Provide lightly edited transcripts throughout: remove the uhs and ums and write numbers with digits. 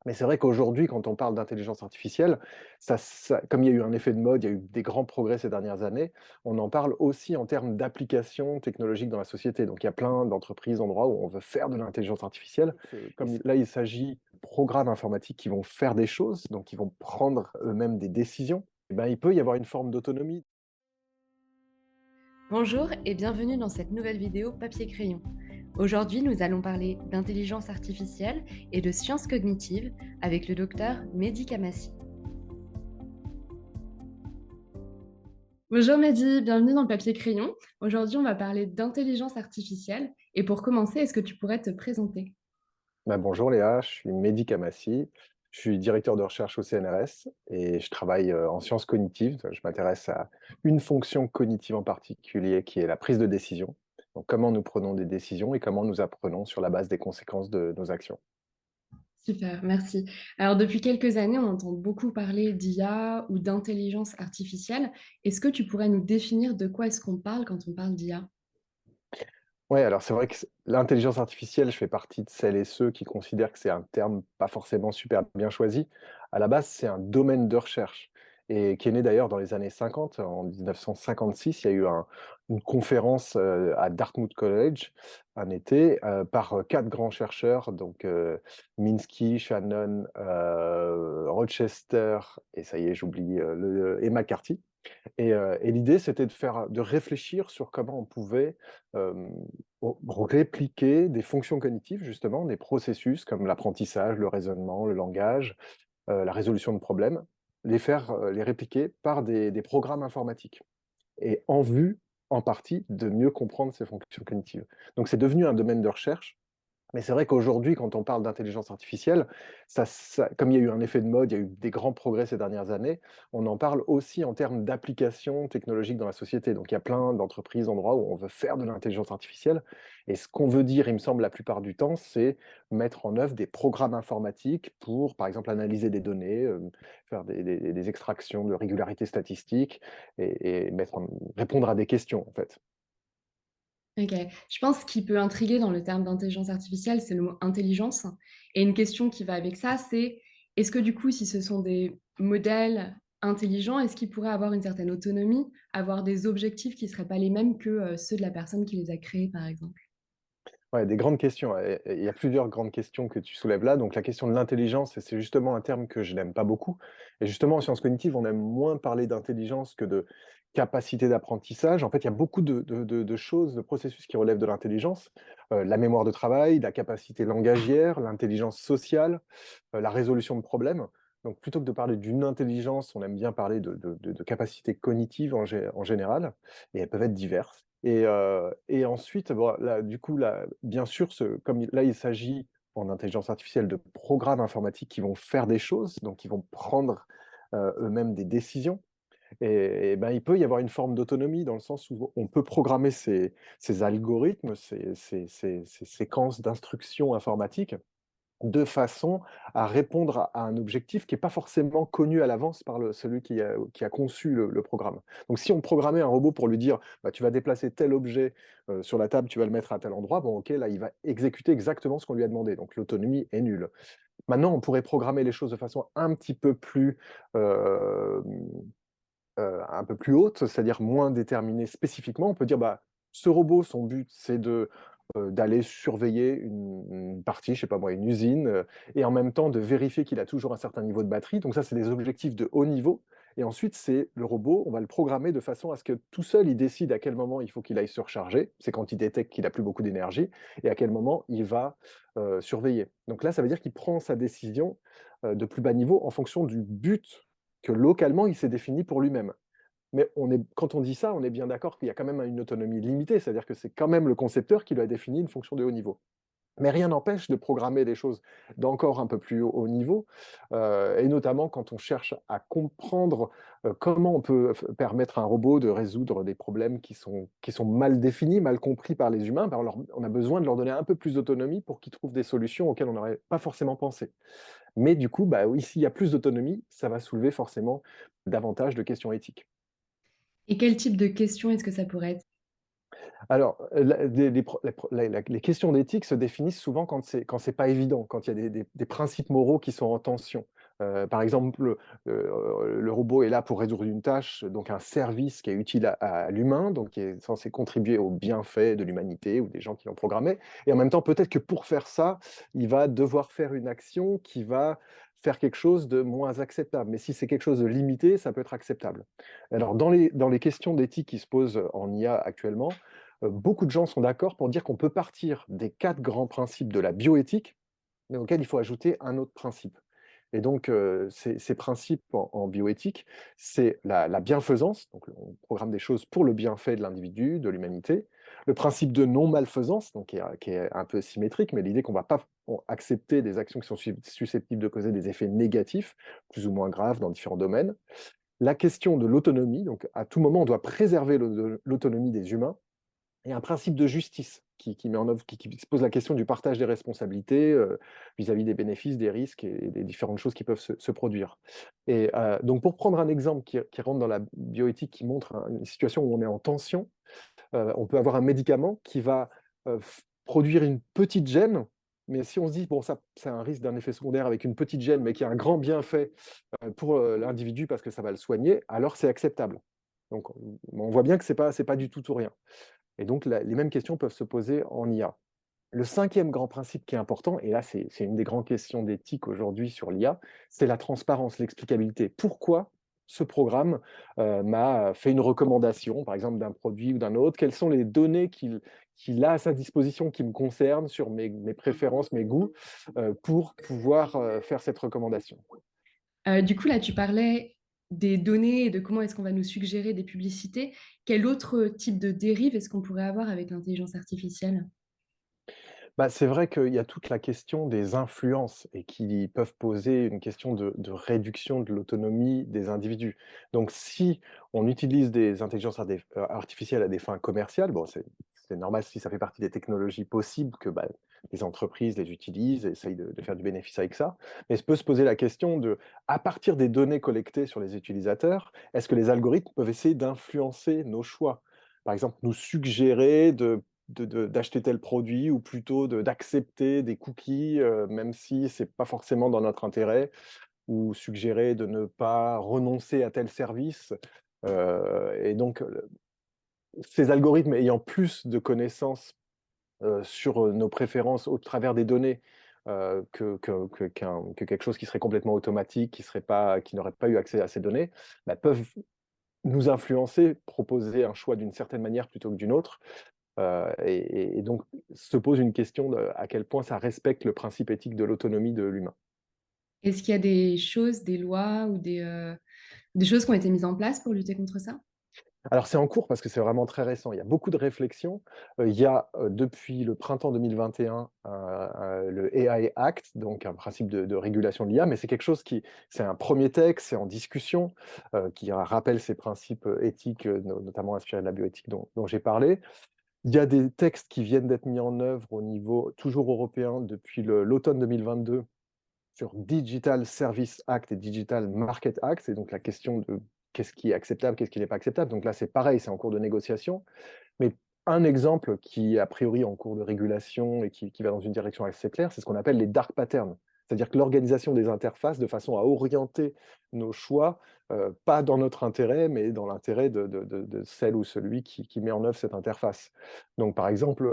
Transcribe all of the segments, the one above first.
Mais c'est vrai qu'aujourd'hui, quand on parle d'intelligence artificielle, comme il y a eu un effet de mode, il y a eu des grands progrès ces dernières années, on en parle aussi en termes d'applications technologiques dans la société. Donc il y a plein d'entreprises, d'endroits où on veut faire de l'intelligence artificielle. Comme là, il s'agit de programmes informatiques qui vont faire des choses, donc qui vont prendre eux-mêmes des décisions, eh ben, il peut y avoir une forme d'autonomie. Bonjour et bienvenue dans cette nouvelle vidéo papier-crayon. Aujourd'hui, nous allons parler d'intelligence artificielle et de sciences cognitives avec le docteur Mehdi Kamassi. Bonjour Mehdi, bienvenue dans le papier-crayon. Aujourd'hui, on va parler d'intelligence artificielle. Et pour commencer, est-ce que tu pourrais te présenter? Ben, bonjour Léa, je suis Mehdi Kamassi, je suis directeur de recherche au CNRS et je travaille en sciences cognitives. Je m'intéresse à une fonction cognitive en particulier qui est la prise de décision. Donc, comment nous prenons des décisions et comment nous apprenons sur la base des conséquences de nos actions. Super, merci. Alors, depuis quelques années, on entend beaucoup parler d'IA ou d'intelligence artificielle. Est-ce que tu pourrais nous définir de quoi est-ce qu'on parle quand on parle d'IA? Ouais, alors c'est vrai que l'intelligence artificielle, je fais partie de celles et ceux qui considèrent que c'est un terme pas forcément super bien choisi. À la base, c'est un domaine de recherche et qui est né d'ailleurs dans les années 50. En 1956, il y a eu une conférence à Dartmouth College un été par quatre grands chercheurs, donc Minsky, Shannon, Rochester et ça y est, j'oublie et McCarthy. Et l'idée, c'était de réfléchir sur comment on pouvait, hem, répliquer des fonctions cognitives justement, des processus comme l'apprentissage, le raisonnement, le langage, la résolution de problèmes, les répliquer par des programmes informatiques et en vue, en partie, de mieux comprendre ces fonctions cognitives. Donc c'est devenu un domaine de recherche, mais c'est vrai qu'aujourd'hui, quand on parle d'intelligence artificielle, comme il y a eu un effet de mode, il y a eu des grands progrès ces dernières années, on en parle aussi en termes d'applications technologiques dans la société. Donc il y a plein d'entreprises, d'endroits où on veut faire de l'intelligence artificielle. Et ce qu'on veut dire, il me semble, la plupart du temps, c'est mettre en œuvre des programmes informatiques pour, par exemple, analyser des données, faire des extractions de régularité statistique et répondre à des questions, en fait. OK. Je pense qu'il peut intriguer dans le terme d'intelligence artificielle, c'est le mot intelligence et une question qui va avec ça, c'est est-ce que du coup, si ce sont des modèles intelligents, est-ce qu'ils pourraient avoir une certaine autonomie, avoir des objectifs qui seraient pas les mêmes que, ceux de la personne qui les a créés, par exemple? Ouais, des grandes questions, et il y a plusieurs grandes questions que tu soulèves là. Donc la question de l'intelligence, et c'est justement un terme que je n'aime pas beaucoup. Et justement, en sciences cognitives, on aime moins parler d'intelligence que de capacité d'apprentissage. En fait, il y a beaucoup de choses, de processus qui relèvent de l'intelligence. La mémoire de travail, la capacité langagière, l'intelligence sociale, la résolution de problèmes. Donc plutôt que de parler d'une intelligence, on aime bien parler de capacités cognitives en général, et elles peuvent être diverses. Et ensuite, bon, là, du coup, là, bien sûr, là, il s'agit en intelligence artificielle de programmes informatiques qui vont faire des choses, donc qui vont prendre eux-mêmes des décisions. Et ben, il peut y avoir une forme d'autonomie dans le sens où on peut programmer ces algorithmes, ces séquences d'instructions informatiques de façon à répondre à un objectif qui est pas forcément connu à l'avance par celui qui a conçu le programme. Donc si on programmait un robot pour lui dire: «Bah, tu vas déplacer tel objet, sur la table, tu vas le mettre à tel endroit», bon OK, là, il va exécuter exactement ce qu'on lui a demandé, donc l'autonomie est nulle. Maintenant, on pourrait programmer les choses de façon un petit peu plus, hem, un peu plus haute, c'est-à-dire moins déterminée spécifiquement. On peut dire: «Bah, ce robot, son but, c'est d'aller surveiller une partie, je sais pas moi, une usine, et en même temps de vérifier qu'il a toujours un certain niveau de batterie». Donc ça, c'est des objectifs de haut niveau et ensuite, c'est le robot, on va le programmer de façon à ce que tout seul, il décide à quel moment il faut qu'il aille se recharger. C'est quand il détecte qu'il a plus beaucoup d'énergie et à quel moment il va, surveiller. Donc là, ça veut dire qu'il prend sa décision, de plus bas niveau en fonction du but que localement il s'est défini pour lui-même. Mais quand on dit ça, on est bien d'accord qu'il y a quand même une autonomie limitée, c'est-à-dire que c'est quand même le concepteur qui lui a défini une fonction de haut niveau. Mais rien n'empêche de programmer des choses d'encore un peu plus haut niveau, et notamment quand on cherche à comprendre, comment on peut permettre à un robot de résoudre des problèmes qui sont mal définis, mal compris par les humains, ben on a besoin de leur donner un peu plus d'autonomie pour qu'ils trouvent des solutions auxquelles on n'aurait pas forcément pensé. Mais du coup, bah oui, s'il y a plus d'autonomie, ça va soulever forcément davantage de questions éthiques. Et quel type de questions est-ce que ça pourrait être? Alors, les questions d'éthique se définissent souvent quand c'est pas évident, quand il y a des principes moraux qui sont en tension. Par exemple, le robot est là pour résoudre une tâche, donc un service qui est utile à l'humain, donc qui est censé contribuer au bienfait de l'humanité ou des gens qui l'ont programmé et en même temps, peut-être que pour faire ça, il va devoir faire une action qui va faire quelque chose de moins acceptable. Mais si c'est quelque chose de limité, ça peut être acceptable. Alors dans les questions d'éthique qui se posent en IA actuellement, beaucoup de gens sont d'accord pour dire qu'on peut partir des 4 grands principes de la bioéthique, mais auxquels il faut ajouter un autre principe. Et donc, ces principes en bioéthique, c'est la bienfaisance, donc on programme des choses pour le bienfait de l'individu, de l'humanité. Le principe de non-malfaisance, donc qui est un peu symétrique, mais l'idée qu'on ne va pas accepter des actions qui sont susceptibles de causer des effets négatifs, plus ou moins graves dans différents domaines. La question de l'autonomie, donc à tout moment, on doit préserver l'autonomie des humains, et un principe de justice qui met en œuvre, qui se pose la question du partage des responsabilités vis-à-vis des bénéfices, des risques et des différentes choses qui peuvent se produire. Et donc, pour prendre un exemple qui rentre dans la bioéthique, qui montre une situation où on est en tension, on peut avoir un médicament qui va produire une petite gêne, mais si on se dit, bon, ça, c'est un risque d'un effet secondaire avec une petite gêne, mais qui a un grand bienfait pour l'individu parce que ça va le soigner, alors c'est acceptable. Donc, on voit bien que c'est pas du tout rien. Et donc, les mêmes questions peuvent se poser en IA. Le cinquième grand principe qui est important, et là, c'est une des grandes questions d'éthique aujourd'hui sur l'IA, c'est la transparence, l'explicabilité. Pourquoi ce programme m'a fait une recommandation, par exemple, d'un produit ou d'un autre? Quelles sont les données qu'il a à sa disposition qui me concernent sur mes préférences, mes goûts, pour pouvoir faire cette recommandation? Du coup, là, tu parlais des données et de comment est-ce qu'on va nous suggérer des publicités. Quel autre type de dérive est-ce qu'on pourrait avoir avec l'intelligence artificielle? Bah, c'est vrai qu'il y a toute la question des influences et qui peuvent poser une question de réduction de l'autonomie des individus. Donc, si on utilise des intelligences artificielles à des fins commerciales, bon, c'est normal si ça fait partie des technologies possibles que bah, les entreprises les utilisent et essayent de faire du bénéfice avec ça. Mais se peut se poser la question de, à partir des données collectées sur les utilisateurs, est-ce que les algorithmes peuvent essayer d'influencer nos choix? Par exemple, nous suggérer d'acheter tel produit ou plutôt d'accepter des cookies, même si c'est pas forcément dans notre intérêt ou suggérer de ne pas renoncer à tel service, et donc, ces algorithmes ayant plus de connaissances, sur, nos préférences au travers des données, que quelque chose qui serait complètement automatique, qui n'aurait pas eu accès à ces données, bah, peuvent nous influencer, proposer un choix d'une certaine manière plutôt que d'une autre. Et donc se pose une question de à quel point ça respecte le principe éthique de l'autonomie de l'humain. Est-ce qu'il y a des choses, des lois ou des choses qui ont été mises en place pour lutter contre ça? Alors c'est en cours parce que c'est vraiment très récent. Il y a beaucoup de réflexions. Il y a, depuis le printemps 2021, le AI Act, donc un principe de régulation de l'IA, mais c'est quelque chose c'est un premier texte, c'est en discussion, qui rappelle ces principes, éthiques, notamment inspirés de la bioéthique dont j'ai parlé. Il y a des textes qui viennent d'être mis en œuvre au niveau toujours européen depuis l'automne 2022 sur Digital Service Act et Digital Market Act. C'est donc la question de qu'est-ce qui est acceptable, qu'est-ce qui n'est pas acceptable. Donc là, c'est pareil, c'est en cours de négociation. Mais un exemple qui est a priori en cours de régulation et qui va dans une direction assez claire, c'est ce qu'on appelle les dark patterns. C'est-à-dire que l'organisation des interfaces de façon à orienter nos choix, pas dans notre intérêt, mais dans l'intérêt de celle ou celui qui met en œuvre cette interface. Donc par exemple,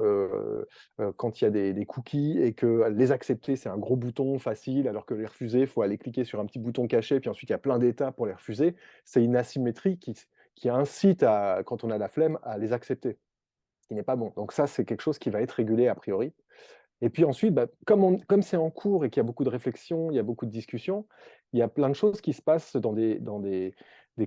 quand il y a des cookies et que les accepter, c'est un gros bouton facile, alors que les refuser, il faut aller cliquer sur un petit bouton caché, puis ensuite il y a plein d'étapes pour les refuser. C'est une asymétrie qui incite à, quand on a la flemme, à les accepter, ce qui n'est pas bon. Donc ça, c'est quelque chose qui va être régulé a priori. Et puis ensuite, bah, comme c'est en cours et qu'il y a beaucoup de réflexions, il y a beaucoup de discussions, il y a plein de choses qui se passent dans des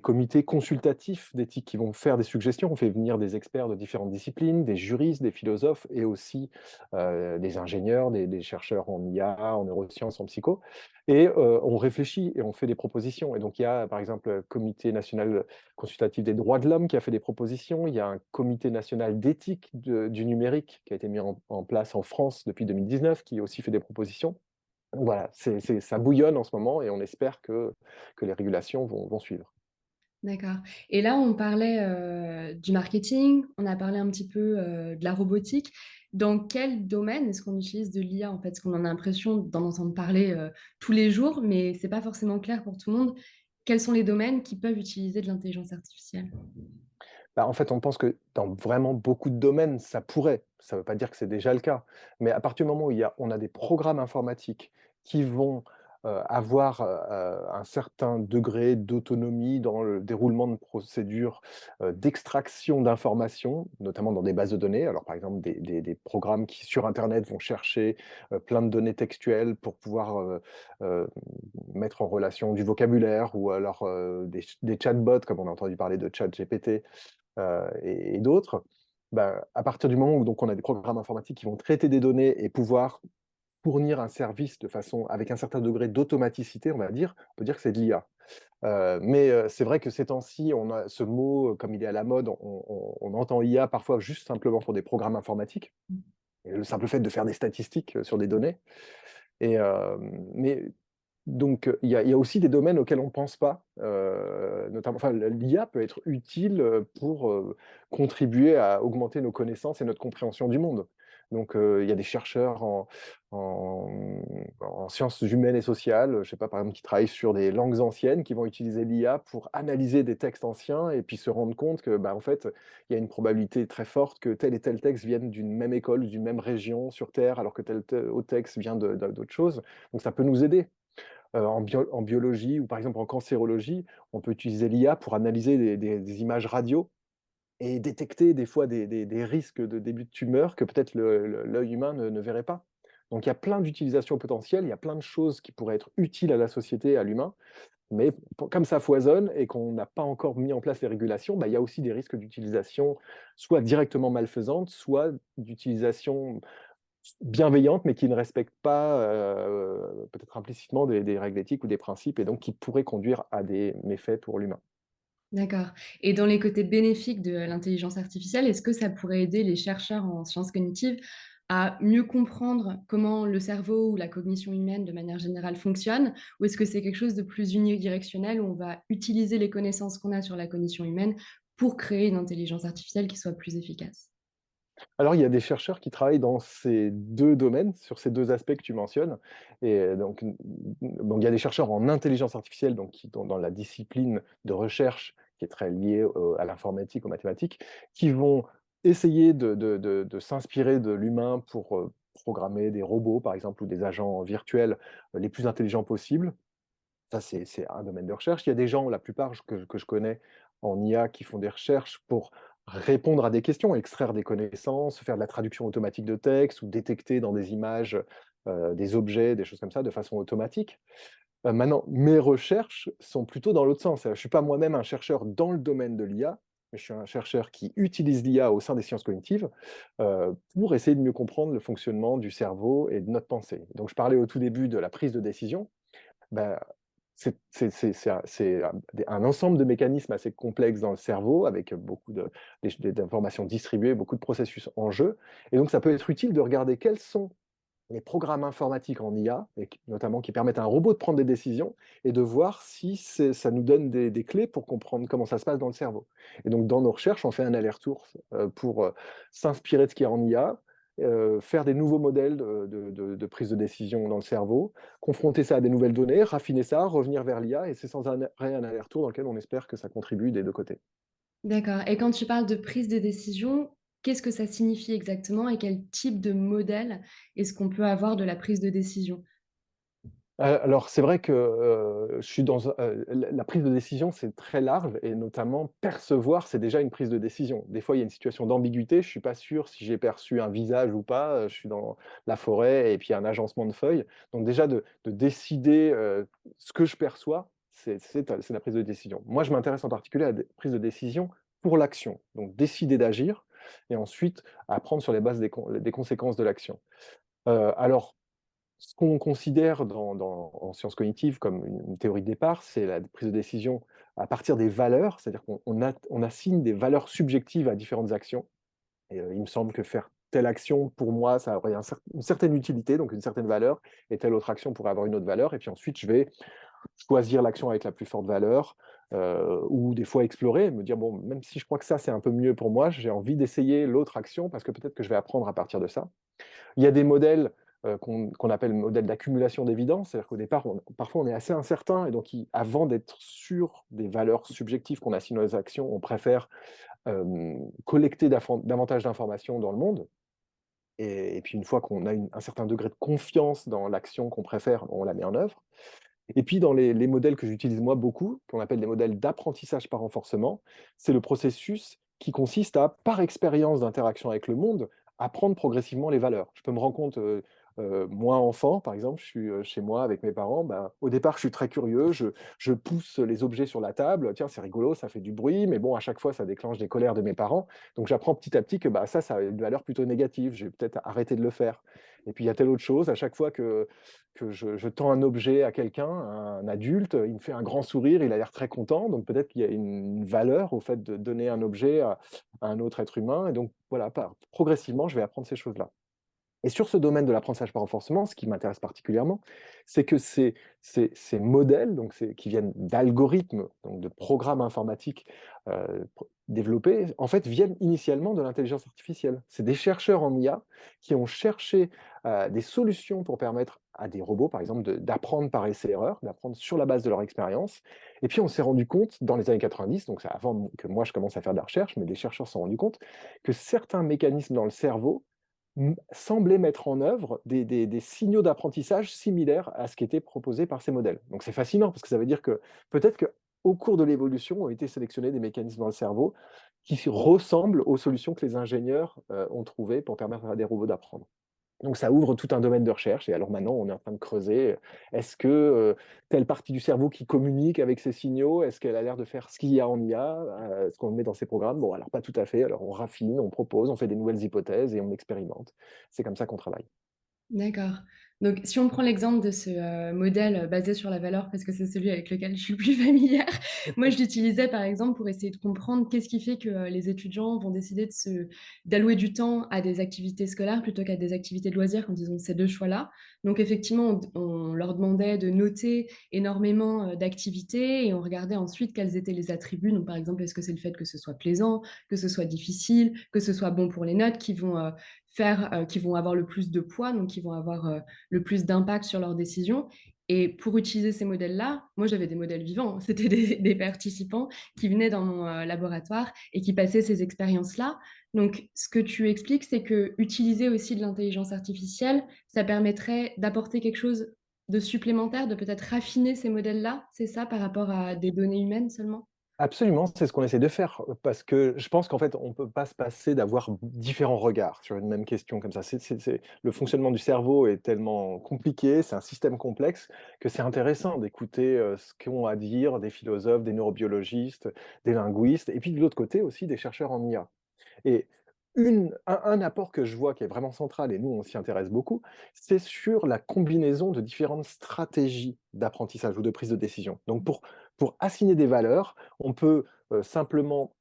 comités consultatifs d'éthique qui vont faire des suggestions. On fait venir des experts de différentes disciplines, des juristes, des philosophes et aussi des ingénieurs, des chercheurs en IA, en neurosciences, en psycho. Et on réfléchit et on fait des propositions. Et donc il y a par exemple le Comité national consultatif des droits de l'homme qui a fait des propositions. Il y a un comité national d'éthique du numérique qui a été mis en place en France depuis 2019, qui aussi fait des propositions. Voilà, ça bouillonne en ce moment et on espère que les régulations vont suivre. D'accord. Et là, on parlait, du marketing, on a parlé un petit peu, de la robotique. Dans quel domaine est-ce qu'on utilise de l'IA, en fait? Parce qu'on en a l'impression d'en entendre parler, tous les jours, mais c'est pas forcément clair pour tout le monde. Quels sont les domaines qui peuvent utiliser de l'intelligence artificielle? Bah, en fait, on pense que dans vraiment beaucoup de domaines, ça pourrait. Ça ne veut pas dire que c'est déjà le cas. Mais à partir du moment où on a des programmes informatiques qui vont avoir un certain degré d'autonomie dans le déroulement de procédures d'extraction d'informations, notamment dans des bases de données. Alors, par exemple, des programmes qui, sur Internet, vont chercher plein de données textuelles pour pouvoir euh, mettre en relation du vocabulaire ou alors des chatbots, comme on a entendu parler de ChatGPT et d'autres, bah, à partir du moment où donc on a des programmes informatiques qui vont traiter des données et pouvoir fournir un service de façon avec un certain degré d'automaticité, on peut dire que c'est de l'IA. C'est vrai que ces temps-ci, on a ce mot, comme il est à la mode, on entend IA parfois juste simplement pour des programmes informatiques et le simple fait de faire des statistiques, sur des données et mais donc, il y a aussi des domaines auxquels on ne pense pas, notamment enfin, l'IA peut être utile, pour, contribuer à augmenter nos connaissances et notre compréhension du monde. Donc, il y a des chercheurs en en sciences humaines et sociales, je sais pas, par exemple, qui travaillent sur des langues anciennes, qui vont utiliser l'IA pour analyser des textes anciens et puis se rendre compte que, bah, en fait, il y a une probabilité très forte que tel et tel texte viennent d'une même école, d'une même région sur terre, alors que tel autre texte vient d'autre chose. Donc ça peut nous aider. En biologie ou par exemple en cancérologie, on peut utiliser l'IA pour analyser des images radio et détecter des fois des risques de début de tumeur que peut-être l'œil humain ne verrait pas. Donc il y a plein d'utilisations potentielles, il y a plein de choses qui pourraient être utiles à la société, à l'humain, mais comme ça foisonne et qu'on n'a pas encore mis en place les régulations, bah, il y a aussi des risques d'utilisation soit directement malfaisante, soit d'utilisation bienveillante, mais qui ne respecte pas, peut-être implicitement des règles éthiques ou des principes et donc qui pourraient conduire à des méfaits pour l'humain. D'accord. Et dans les côtés bénéfiques de l'intelligence artificielle, est-ce que ça pourrait aider les chercheurs en sciences cognitives à mieux comprendre comment le cerveau ou la cognition humaine, de manière générale, fonctionne? Ou est-ce que c'est quelque chose de plus unidirectionnel où on va utiliser les connaissances qu'on a sur la cognition humaine pour créer une intelligence artificielle qui soit plus efficace? Alors il y a des chercheurs qui travaillent dans ces 2 domaines, sur ces 2 aspects que tu mentionnes et donc il y a des chercheurs en intelligence artificielle, donc qui dans la discipline de recherche qui est très liée, à l'informatique, aux mathématiques, qui vont essayer de s'inspirer de l'humain pour, programmer des robots, par exemple, ou des agents virtuels, les plus intelligents possibles. Ça, c'est un domaine de recherche. Il y a des gens, la plupart que je connais en IA, qui font des recherches pour répondre à des questions, extraire des connaissances, faire de la traduction automatique de texte ou détecter dans des images, des objets, des choses comme ça, de façon automatique. Maintenant, mes recherches sont plutôt dans l'autre sens. Je ne suis pas moi-même un chercheur dans le domaine de l'IA, mais je suis un chercheur qui utilise l'IA au sein des sciences cognitives, pour essayer de mieux comprendre le fonctionnement du cerveau et de notre pensée. Donc je parlais au tout début de la prise de décision. Bah, c'est un ensemble de mécanismes assez complexes dans le cerveau avec beaucoup d'informations distribuées, beaucoup de processus en jeu et donc ça peut être utile de regarder quels sont les programmes informatiques en IA et notamment qui permettent à un robot de prendre des décisions et de voir si ça nous donne des clés pour comprendre comment ça se passe dans le cerveau. Et donc dans nos recherches, on fait un aller-retour pour s'inspirer de ce qu'il y a en IA, faire des nouveaux modèles de prise de décision dans le cerveau, confronter ça à des nouvelles données, raffiner ça, revenir vers l'IA et c'est sans arrêt un aller-retour dans lequel on espère que ça contribue des deux côtés. D'accord. Et quand tu parles de prise de décision, qu'est-ce que ça signifie exactement et quel type de modèle est-ce qu'on peut avoir de la prise de décision? Alors c'est vrai que, je suis dans la prise de décision, c'est très large et notamment percevoir, c'est déjà une prise de décision. Des fois, il y a une situation d'ambiguïté, je suis pas sûr si j'ai perçu un visage ou pas, je suis dans la forêt et puis il y a un agencement de feuilles. Donc déjà de décider, ce que je perçois, c'est la prise de décision. Moi, je m'intéresse en particulier à la prise de décision pour l'action. Donc décider d'agir et ensuite apprendre sur les bases des conséquences de l'action. Alors ce qu'on considère en sciences cognitives comme une théorie de départ, c'est la prise de décision à partir des valeurs, c'est-à-dire qu'on assigne des valeurs subjectives à différentes actions et il me semble que faire telle action, pour moi, ça aurait une certaine utilité, donc une certaine valeur et telle autre action pourrait avoir une autre valeur et puis ensuite je vais choisir l'action avec la plus forte valeur, ou des fois explorer, me dire: «Bon, même si je crois que ça, c'est un peu mieux pour moi, j'ai envie d'essayer l'autre action parce que peut-être que je vais apprendre à partir de ça». Il y a des modèles, qu'on appelle modèles d'accumulation d'évidence, c'est-à-dire qu'au départ, parfois on est assez incertain et donc avant d'être sûr des valeurs subjectives qu'on assigne aux actions, on préfère, collecter davantage d'informations dans le monde et puis une fois qu'on a un certain degré de confiance dans l'action qu'on préfère, on la met en œuvre. Et puis dans les modèles que j'utilise moi beaucoup, qu'on appelle des modèles d'apprentissage par renforcement, c'est le processus qui consiste à, par expérience d'interaction avec le monde, apprendre progressivement les valeurs. Je peux me rendre compte, moi enfant, par exemple, je suis, chez moi avec mes parents, ben, au départ, je suis très curieux, je pousse les objets sur la table, tiens, c'est rigolo, ça fait du bruit, mais bon, à chaque fois, ça déclenche des colères de mes parents. Donc j'apprends petit à petit que, bah, ça a une valeur plutôt négative, je vais peut-être arrêter de le faire. Et puis il y a telle autre chose, à chaque fois que je tends un objet à quelqu'un, un adulte, il me fait un grand sourire, il a l'air très content, donc peut-être qu'il y a une valeur au fait de donner un objet à un autre être humain et donc voilà, progressivement, je vais apprendre ces choses-là. Et sur ce domaine de l'apprentissage par renforcement, ce qui m'intéresse particulièrement, c'est que ces modèles, donc qui viennent d'algorithmes, donc de programmes informatiques développés, en fait, viennent initialement de l'intelligence artificielle. C'est des chercheurs en IA qui ont cherché des solutions pour permettre à des robots, par exemple, d'apprendre par essai-erreur, d'apprendre sur la base de leur expérience. Et puis, on s'est rendu compte, dans les années 90, donc c'est avant que moi je commence à faire de la recherche, mais les chercheurs se sont rendus compte que certains mécanismes dans le cerveau semblaient mettre en œuvre des signaux d'apprentissage similaires à ce qui était proposé par ces modèles. Donc c'est fascinant parce que ça veut dire que peut-être qu'au cours de l'évolution ont été sélectionnés des mécanismes dans le cerveau qui ressemblent aux solutions que les ingénieurs ont trouvées pour permettre à des robots d'apprendre. Donc ça ouvre tout un domaine de recherche et alors maintenant on est en train de creuser, est-ce que, telle partie du cerveau qui communique avec ces signaux, est-ce qu'elle a l'air de faire ce qu'il y a en IA, ce qu'on met dans ces programmes? Bon alors pas tout à fait, alors on raffine, on propose, on fait des nouvelles hypothèses et on expérimente. C'est comme ça qu'on travaille. D'accord. Donc si on prend l'exemple de ce, modèle, basé sur la valeur parce que c'est celui avec lequel je suis le plus familière. Moi, je l'utilisais par exemple pour essayer de comprendre qu'est-ce qui fait que, les étudiants vont décider d'allouer du temps à des activités scolaires plutôt qu'à des activités de loisirs quand ils ont ces 2 choix-là. Donc effectivement, on leur demandait de noter énormément, d'activités et on regardait ensuite quels étaient les attributs. Donc par exemple, est-ce que c'est le fait que ce soit plaisant, que ce soit difficile, que ce soit bon pour les notes qui vont avoir le plus de poids, donc qui vont avoir le plus d'impact sur leurs décisions. Et pour utiliser ces modèles-là, moi j'avais des modèles vivants, hein. C'était des participants qui venaient dans mon laboratoire et qui passaient ces expériences-là. Donc ce que tu expliques, c'est que utiliser aussi de l'intelligence artificielle, ça permettrait d'apporter quelque chose de supplémentaire, de peut-être raffiner ces modèles-là, c'est ça, par rapport à des données humaines seulement? Absolument, c'est ce qu'on essaie de faire, parce que je pense qu'en fait, on ne peut pas se passer d'avoir différents regards sur une même question comme ça. Le fonctionnement du cerveau est tellement compliqué, c'est un système complexe, que c'est intéressant d'écouter, ce qu'ont à dire des philosophes, des neurobiologistes, des linguistes et puis de l'autre côté aussi des chercheurs en IA. Et un apport que je vois qui est vraiment central et nous on s'y intéresse beaucoup, c'est sur la combinaison de différentes stratégies d'apprentissage ou de prise de décision. Donc pour assigner des valeurs, on peut, simplement,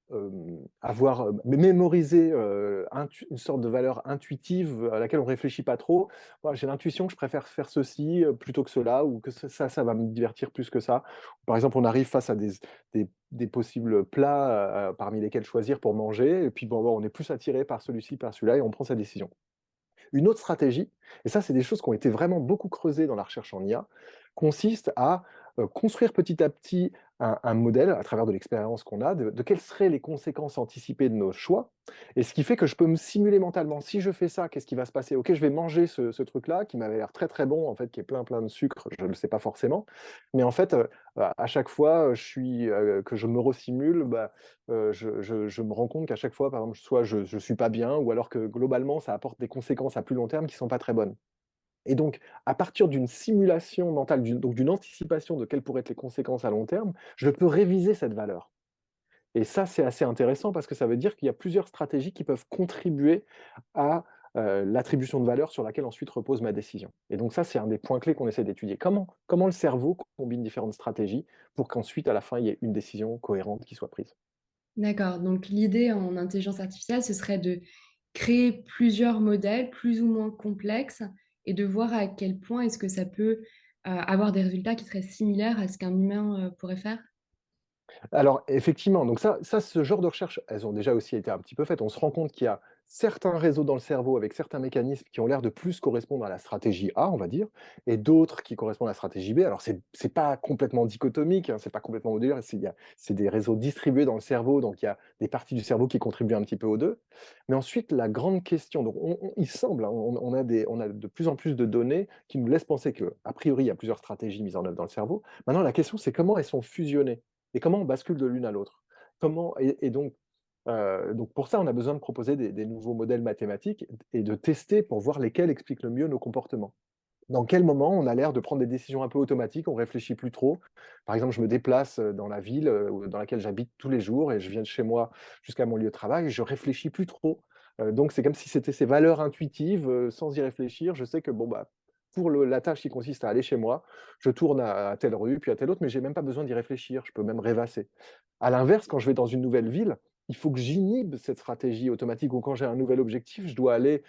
avoir, mémorisé, une sorte de valeur intuitive à laquelle on réfléchit pas trop. Voilà, j'ai l'intuition que je préfère faire ceci, plutôt que cela ou que ça va me divertir plus que ça. Par exemple, on arrive face à des possibles plats, parmi lesquels choisir pour manger et puis bon, on est plus attiré par celui-ci, par celui-là et on prend sa décision. Une autre stratégie, et ça, c'est des choses qui ont été vraiment beaucoup creusées dans la recherche en IA, consiste à, construire petit à petit un modèle à travers de l'expérience qu'on a, de quelles seraient les conséquences anticipées de nos choix et ce qui fait que je peux me simuler mentalement. Si je fais ça, qu'est-ce qui va se passer? OK, je vais manger ce truc-là qui m'avait l'air très, très bon, en fait, qui est plein, plein de sucre, je ne le sais pas forcément. Mais en fait, à chaque fois, que je me resimule, bah, je me rends compte qu'à chaque fois, par exemple, soit je suis pas bien ou alors que globalement, ça apporte des conséquences à plus long terme qui sont pas très bonnes. Et donc, à partir d'une simulation mentale, d'une anticipation de quelles pourraient être les conséquences à long terme, je peux réviser cette valeur. Et ça, c'est assez intéressant parce que ça veut dire qu'il y a plusieurs stratégies qui peuvent contribuer à, l'attribution de valeur sur laquelle ensuite repose ma décision. Et donc ça, c'est un des points clés qu'on essaie d'étudier. Comment le cerveau combine différentes stratégies pour qu'ensuite, à la fin, il y ait une décision cohérente qui soit prise? D'accord, donc l'idée en intelligence artificielle, ce serait de créer plusieurs modèles plus ou moins complexes et de voir à quel point est-ce que ça peut, avoir des résultats qui seraient similaires à ce qu'un humain, pourrait faire? Alors effectivement, donc ce genre de recherches, elles ont déjà aussi été un petit peu faites. On se rend compte qu'il y a certains réseaux dans le cerveau avec certains mécanismes qui ont l'air de plus correspondre à la stratégie A, on va dire, et d'autres qui correspondent à la stratégie B. Alors c'est pas complètement dichotomique, hein, c'est pas complètement modulaire, c'est des réseaux distribués dans le cerveau, donc il y a des parties du cerveau qui contribuent un petit peu aux 2. Mais ensuite, la grande question, donc il semble, hein, on a de plus en plus de données qui nous laissent penser qu'a priori, il y a plusieurs stratégies mises en œuvre dans le cerveau. Maintenant, la question, c'est comment elles sont fusionnées? Et comment on bascule de l'une à l'autre? Comment et donc pour ça, on a besoin de proposer des nouveaux modèles mathématiques et de tester pour voir lesquels expliquent le mieux nos comportements. Dans quel moment on a l'air de prendre des décisions un peu automatiques, on réfléchit plus trop. Par exemple, je me déplace, dans la ville, dans laquelle j'habite tous les jours et je viens de chez moi jusqu'à mon lieu de travail, je réfléchis plus trop. Donc c'est comme si c'était ces valeurs intuitives, sans y réfléchir. Je sais que bon, bah, pour la tâche qui consiste à aller chez moi, je tourne à telle rue, puis à telle autre, mais j'ai même pas besoin d'y réfléchir, je peux même rêvasser. À l'inverse, quand je vais dans une nouvelle ville, il faut que j'inhibe cette stratégie automatique ou quand j'ai un nouvel objectif, je dois aller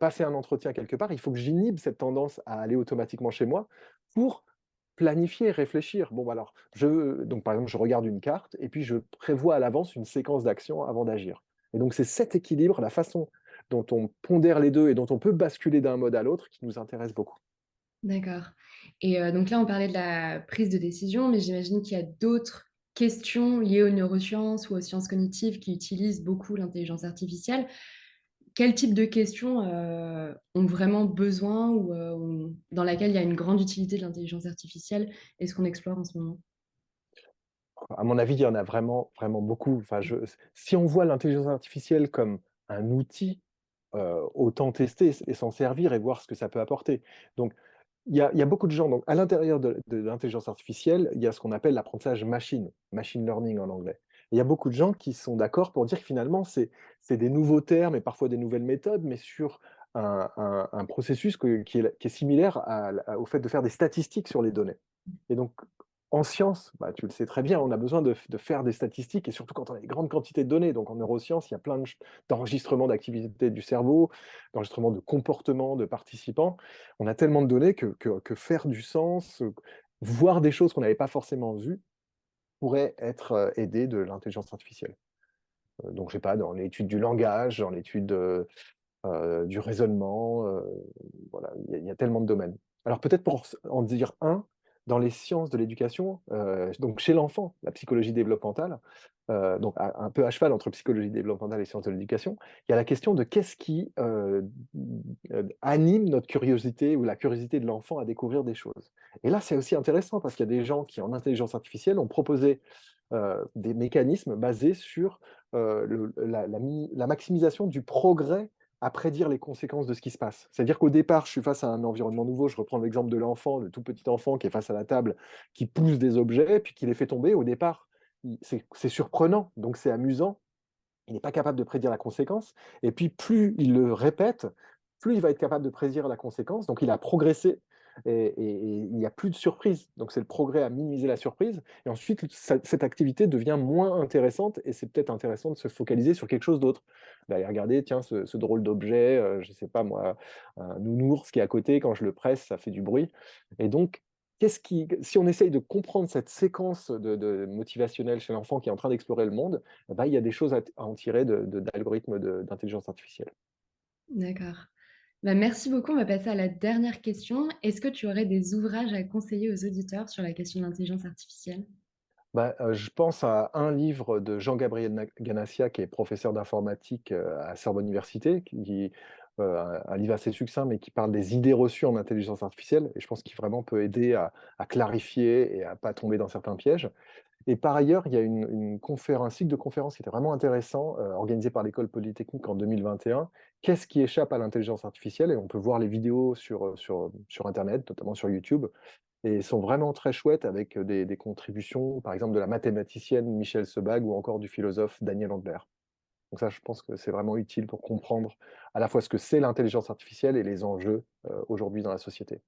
passer un entretien quelque part, il faut que j'inhibe cette tendance à aller automatiquement chez moi pour planifier, réfléchir. Bon, bah, alors, donc par exemple, je regarde une carte et puis je prévois à l'avance une séquence d'actions avant d'agir. Et donc c'est cet équilibre, la façon dont on pondère les 2 et dont on peut basculer d'un mode à l'autre qui nous intéresse beaucoup. D'accord. Et donc là, on parlait de la prise de décision, mais j'imagine qu'il y a d'autres questions liées aux neurosciences ou aux sciences cognitives qui utilisent beaucoup l'intelligence artificielle. Quel type de questions, ont vraiment besoin ou, dans laquelle il y a une grande utilité de l'intelligence artificielle et ce qu'on explore en ce moment? À mon avis, il y en a vraiment, vraiment beaucoup. Enfin, si on voit l'intelligence artificielle comme un outil, autant tester et s'en servir et voir ce que ça peut apporter. Donc il y a beaucoup de gens donc à l'intérieur de l'intelligence artificielle, il y a ce qu'on appelle l'apprentissage machine learning en anglais. Il y a beaucoup de gens qui sont d'accord pour dire que finalement c'est des nouveaux termes et parfois des nouvelles méthodes, mais sur un processus qui est similaire au fait de faire des statistiques sur les données. Et donc en sciences, bah, tu le sais très bien, on a besoin de faire des statistiques et surtout quand on a des grandes quantités de données. Donc en neurosciences, il y a plein d'enregistrements d'activité du cerveau, d'enregistrements de comportements de participants. On a tellement de données que faire du sens, voir des choses qu'on n'avait pas forcément vues, pourrait être aidé de l'intelligence artificielle. Donc je sais pas, dans l'étude du langage, dans l'étude du raisonnement, voilà, il y a tellement de domaines. Alors peut-être pour en dire un, dans les sciences de l'éducation, donc chez l'enfant, la psychologie développementale, donc un peu à cheval entre psychologie développementale et sciences de l'éducation, il y a la question de qu'est-ce qui, anime notre curiosité ou la curiosité de l'enfant à découvrir des choses. Et là, c'est aussi intéressant parce qu'il y a des gens qui, en intelligence artificielle, ont proposé, des mécanismes basés sur, la maximisation du progrès à prédire les conséquences de ce qui se passe. C'est-à-dire qu'au départ, je suis face à un environnement nouveau, je reprends l'exemple de l'enfant, le tout petit enfant qui est face à la table, qui pousse des objets, puis qui les fait tomber. Au départ, c'est surprenant, donc c'est amusant. Il n'est pas capable de prédire la conséquence. Et puis, plus il le répète, plus il va être capable de prédire la conséquence. Donc, il a progressé et il n'y a plus de surprise. Donc, c'est le progrès à minimiser la surprise. Et ensuite, cette activité devient moins intéressante et c'est peut-être intéressant de se focaliser sur quelque chose d'autre. D'aller regarder, tiens, ce drôle d'objet, je ne sais pas moi, un nounours qui est à côté, quand je le presse, ça fait du bruit. Et donc, si on essaye de comprendre cette séquence motivationnelle chez l'enfant qui est en train d'explorer le monde, bah, il y a des choses à en tirer d'algorithmes d'intelligence artificielle. D'accord. Bah, merci beaucoup. On va passer à la dernière question. Est-ce que tu aurais des ouvrages à conseiller aux auditeurs sur la question de l'intelligence artificielle? Bah, je pense à un livre de Jean-Gabriel Ganassia, qui est professeur d'informatique, à Sorbonne Université, un livre assez succinct, mais qui parle des idées reçues en intelligence artificielle et je pense qu'il vraiment peut aider à clarifier et à pas tomber dans certains pièges. Et par ailleurs, il y a un cycle de conférences qui était vraiment intéressant, organisé par l'École polytechnique en 2021. Qu'est-ce qui échappe à l'intelligence artificielle? Et on peut voir les vidéos sur internet, notamment sur YouTube et sont vraiment très chouettes avec, des contributions, par exemple, de la mathématicienne Michel Sebag ou encore du philosophe Daniel Andler. Donc ça, je pense que c'est vraiment utile pour comprendre à la fois ce que c'est l'intelligence artificielle et les enjeux, aujourd'hui dans la société.